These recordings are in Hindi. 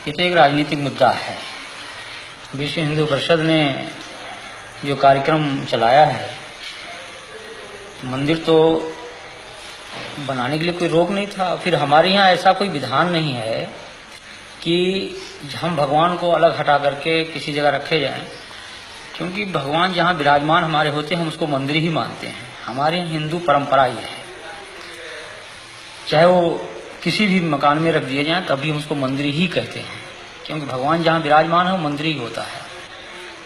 ये तो एक राजनीतिक मुद्दा है। विश्व हिंदू परिषद ने जो कार्यक्रम चलाया है, मंदिर तो बनाने के लिए कोई रोक नहीं था। फिर हमारे यहाँ ऐसा कोई विधान नहीं है कि हम भगवान को अलग हटा करके किसी जगह रखे जाएं, क्योंकि भगवान जहाँ विराजमान हमारे होते हैं हम उसको मंदिर ही मानते हैं। हमारे यहाँ हिंदू परंपरा ये है, चाहे वो किसी भी मकान में रख दिए जाएं तभी हम उसको मंदिर ही कहते हैं, क्योंकि भगवान जहाँ विराजमान है वो मंदिर ही होता है।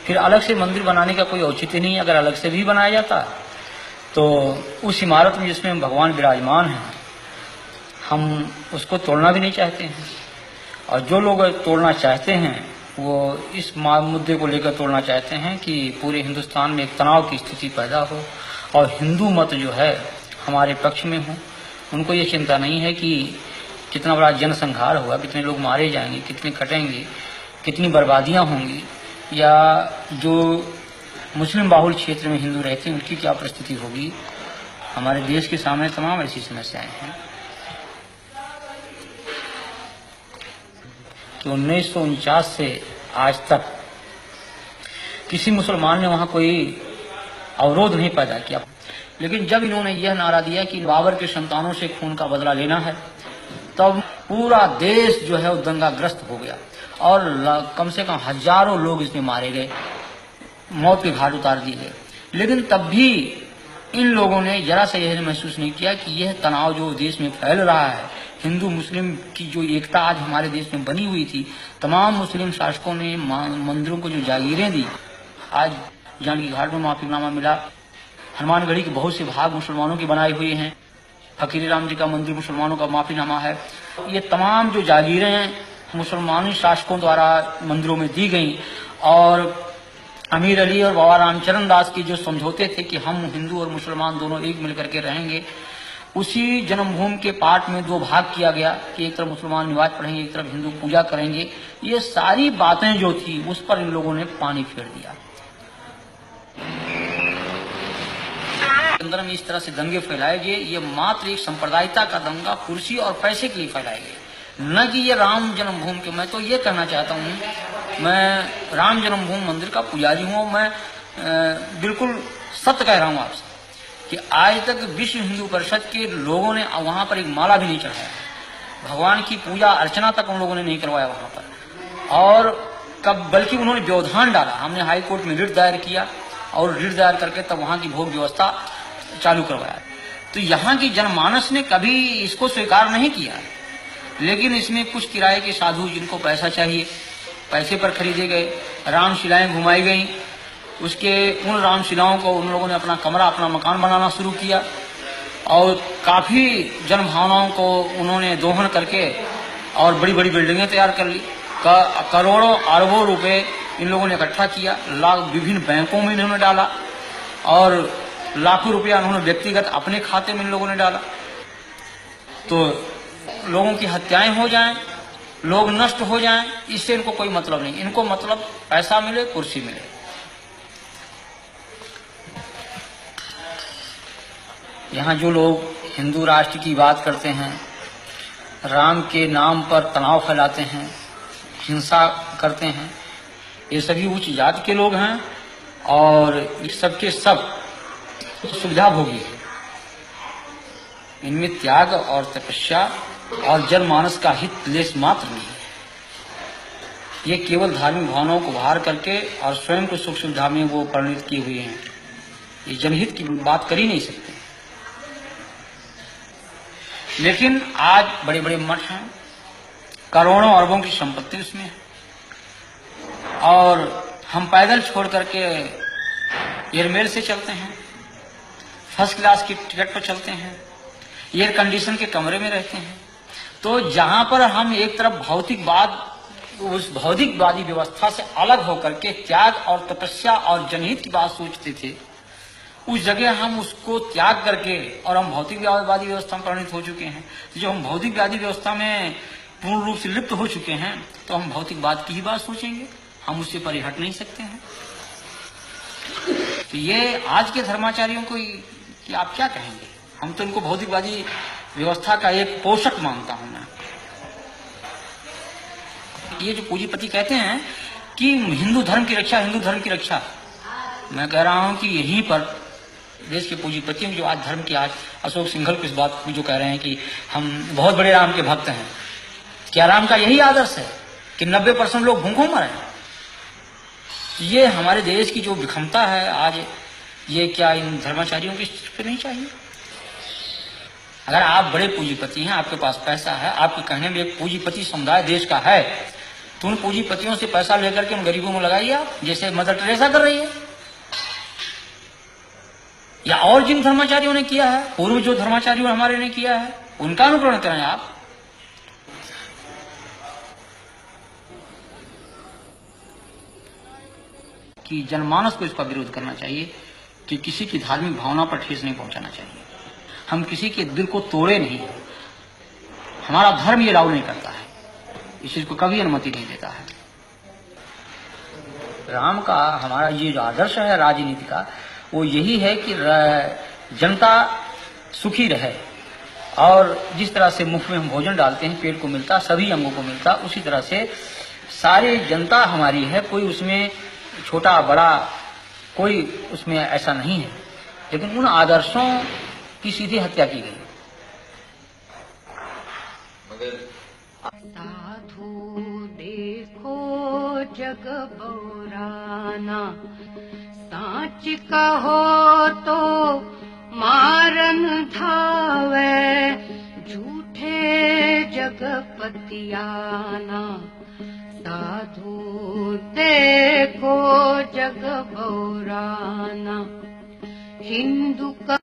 फिर अलग से मंदिर बनाने का कोई औचित्य नहीं है। अगर अलग से भी बनाया जाता तो उस इमारत में जिसमें भगवान विराजमान हैं हम उसको तोड़ना भी नहीं चाहते हैं, और जो लोग तोड़ना चाहते हैं वो इस मुद्दे को लेकर तोड़ना चाहते हैं कि पूरे हिंदुस्तान में एक तनाव की स्थिति पैदा हो और हिंदू मत जो है हमारे पक्ष में हो। उनको ये चिंता नहीं है कि कितना बड़ा जनसंहार होगा, कितने लोग मारे जाएंगे, कितने कटेंगे, कितनी बर्बादियां होंगी, या जो मुस्लिम बाहुल क्षेत्र में हिंदू रहते हैं उनकी क्या परिस्थिति होगी। हमारे देश के सामने तमाम ऐसी समस्याएं हैं कि 1949 से आज तक किसी मुसलमान ने वहां कोई अवरोध नहीं पैदा किया। लेकिन जब इन्होंने यह नारा दिया कि बाबर के संतानों से खून का बदला लेना है, तब पूरा देश जो है वो दंगाग्रस्त हो गया और कम से कम हजारों लोग इसमें मारे गए, मौत के घाट उतार दिए गए। लेकिन तब भी इन लोगों ने जरा सा यह महसूस नहीं किया कि यह तनाव जो देश में फैल रहा है, हिंदू मुस्लिम की जो एकता आज हमारे देश में बनी हुई थी, तमाम मुस्लिम शासकों ने मंदिरों को जो जागीरें दी, आज जानकी घाट में माफीनामा मिला, हनुमानगढ़ी के बहुत से भाग मुसलमानों के बनाए हुए हैं, फकीर राम जी का मंदिर मुसलमानों का माफीनामा है। ये तमाम जो जागीरें मुसलमानी शासकों द्वारा मंदिरों में दी गई, और अमीर अली और बाबा रामचरण दास के जो समझौते थे कि हम हिंदू और मुसलमान दोनों एक मिलकर के रहेंगे, उसी जन्मभूमि के पाठ में दो भाग किया गया कि एक तरफ मुसलमान निवाज पढ़ेंगे, एक तरफ हिंदू पूजा करेंगे। ये सारी बातें जो थी उस पर इन लोगों ने पानी फेर दिया। अंदर में इस तरह से दंगे फैलाए गए, ये मात्र एक सांप्रदायिकता का दंगा कुर्सी और पैसे के लिए फैलाए गए, न कि ये राम जन्मभूमि के। मैं तो ये कहना चाहता हूँ, मैं राम जन्मभूमि मंदिर का पुजारी हूँ, मैं बिल्कुल सत्य कह रहा हूँ आपसे कि आज तक विश्व हिंदू परिषद के लोगों ने वहां पर एक माला भी नहीं चढ़ाया, भगवान की पूजा अर्चना तक उन लोगों ने नहीं करवाया वहां पर। और कब बल्कि उन्होंने व्यवधान डाला। हमने हाई कोर्ट में रिट दायर किया और रिट दायर करके तब वहां की भोग व्यवस्था चालू करवाया। तो यहाँ की जनमानस ने कभी इसको स्वीकार नहीं किया, लेकिन इसमें कुछ किराए के साधु जिनको पैसा चाहिए, पैसे पर खरीदे गए, रामशिलाएं घुमाई गई। उसके उन रामशिलाओं को उन लोगों ने अपना कमरा, अपना मकान बनाना शुरू किया, और काफी जनभावनाओं को उन्होंने दोहन करके और बड़ी बड़ी बिल्डिंगें तैयार कर ली। करोड़ों अरबों रुपए इन लोगों ने इकट्ठा किया, विभिन्न बैंकों में इन्होंने डाला, और लाखों रुपया उन्होंने व्यक्तिगत अपने खाते में इन लोगों ने डाला। तो लोगों की हत्याएं हो जाएं, लोग नष्ट हो जाएं, इससे इनको कोई मतलब नहीं। इनको मतलब पैसा मिले, कुर्सी मिले। यहाँ जो लोग हिंदू राष्ट्र की बात करते हैं, राम के नाम पर तनाव फैलाते हैं, हिंसा करते हैं, ये सभी उच्च जाति के लोग हैं, और इस सबके सब सुविधा भोगी है। इनमें त्याग और तपस्या और जनमानस का हित लेस मात्र नहीं है। ये केवल धार्मिक भावनाओं को बाहर करके और स्वयं को सुख सुविधा में वो परिणित किए हुए हैं। ये जनहित की बात कर ही नहीं सकते। लेकिन आज बड़े बड़े मठ हैं, करोड़ों अरबों की संपत्ति उसमें है, और हम पैदल छोड़ करके एयरमेल से चलते हैं, फर्स्ट क्लास की टिकट पर चलते हैं, एयर कंडीशन के कमरे में रहते हैं। तो जहां पर हम एक तरफ भौतिकवाद, उस भौतिकवादी व्यवस्था से अलग होकर के त्याग और तपस्या और जनहित की बात सोचते थे, उस जगह हम उसको त्याग करके और हम भौतिकवादी व्यवस्था में परिणित हो चुके हैं। तो जब हम भौतिकवादी व्यवस्था में पूर्ण रूप से लिप्त हो चुके हैं तो हम भौतिकवाद की ही बात सोचेंगे, हम उससे परे हट नहीं सकते हैं। तो ये आज के धर्माचार्यों को कि आप क्या कहेंगे? हम तो इनको भौतिकवादी व्यवस्था का एक पोषक मानता हूं मैं। ये जो पूंजीपति कहते हैं कि हिंदू धर्म की रक्षा, हिंदू धर्म की रक्षा, मैं कह रहा हूं कि यहीं पर देश के पूंजीपतियों जो आज धर्म की, आज अशोक सिंघल को इस बात को जो कह रहे हैं कि हम बहुत बड़े राम के भक्त हैं, क्या राम का यही आदर्श है कि 90% लोग भूखों मरे? ये हमारे देश की जो विषमता है आज, ये क्या इन धर्माचार्यों की पे नहीं चाहिए? अगर आप बड़े पूंजीपति हैं, आपके पास पैसा है, आपके कहने में एक पूंजीपति समुदाय देश का है, तो उन पूंजीपतियों से पैसा लेकर के उन गरीबों में लगाइए आप, जैसे मदर टेरेसा कर रही है, या और जिन धर्माचार्यों ने किया है, पूर्व जो धर्माचार्यों हमारे ने किया है, उनका अनुकरण करें आप। कि जनमानस को इसका विरोध करना चाहिए कि किसी की धार्मिक भावना पर ठेस नहीं पहुंचाना चाहिए। हम किसी के दिल को तोड़े नहीं, हमारा धर्म ये अलाउ नहीं करता है, इस चीज को कभी अनुमति नहीं देता है। राम का हमारा ये जो आदर्श है राजनीति का, वो यही है कि जनता सुखी रहे, और जिस तरह से मुख में हम भोजन डालते हैं पेट को मिलता, सभी अंगों को मिलता, उसी तरह से सारी जनता हमारी है, कोई उसमें छोटा बड़ा कोई उसमें ऐसा नहीं है, लेकिन उन आदर्शों की सीधी हत्या की गई। साधु देखो जग बौराना, साच कहो तो मारन धावे, झूठे जगपतियाना। साधु देखो जग बौराना, हिंदू का